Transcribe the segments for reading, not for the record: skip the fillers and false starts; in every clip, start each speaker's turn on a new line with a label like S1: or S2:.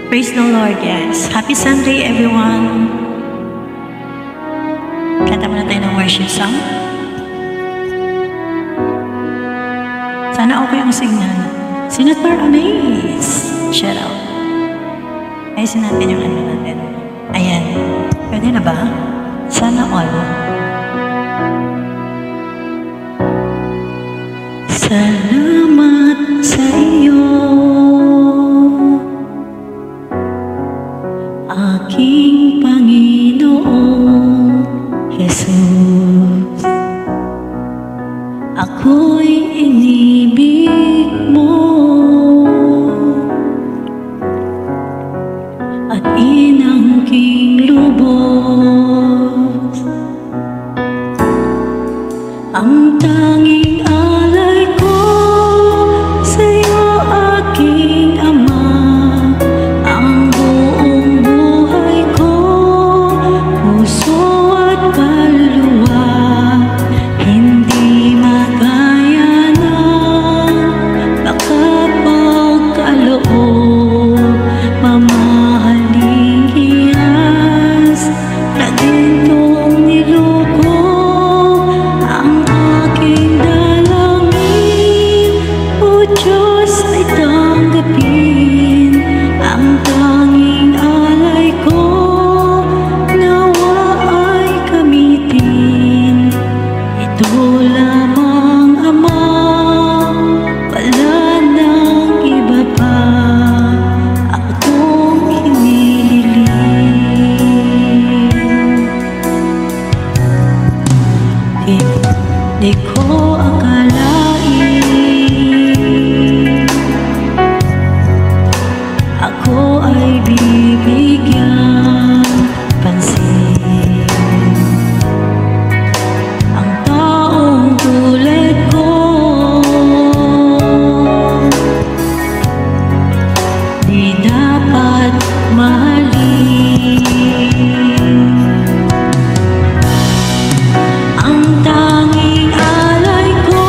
S1: Praise the Lord, yes. Happy Sunday, everyone. Kanta muna tayo ng worship song. Sana okay ang signal. Senator Anais. Shout out. Ayusin natin yung ano natin. Ayan. Pwede na ba? Sana all. Salamat sa iyo, aking Panginoong Jesus. Ako'y inibig mo at inangking lubos. Ang tanging alay ko sa'yo, aking Ama. Ang buong buhay ko, puso at kaluluwa, hindi magaya ng makapagkaloob. Mamahaling hiyas na gintong niluko, ang aking dalangin, O Diyos, ay tanggapin. Ang tanging alay ko, nawa ay gamitin. Ito lamang, Ama, wala nang iba pa akong hinihiling. Di ko akalain ako ay bibigyan pansin. Ang taong tulad ko di dapat mahalin. Ang tanging alay ko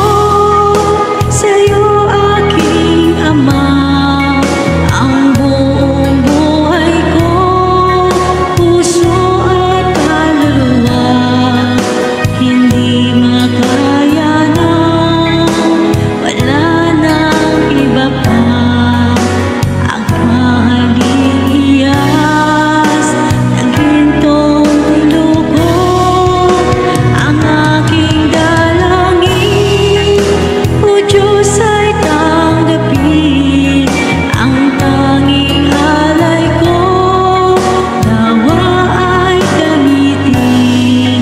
S1: sa'yo, aking Ama. Ang buong buhay ko, puso at kaluluwa, hindi makaya na wala nang iba pa ang mahaling hiyas ng gintong niluko. Ang aking dalangin, O Diyos, ay tanggapin. Ang tanging alay ko, nawa ay gamitin.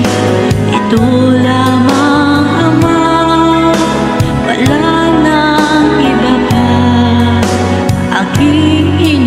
S1: Ito lamang, Ama, wala nang iba pa aking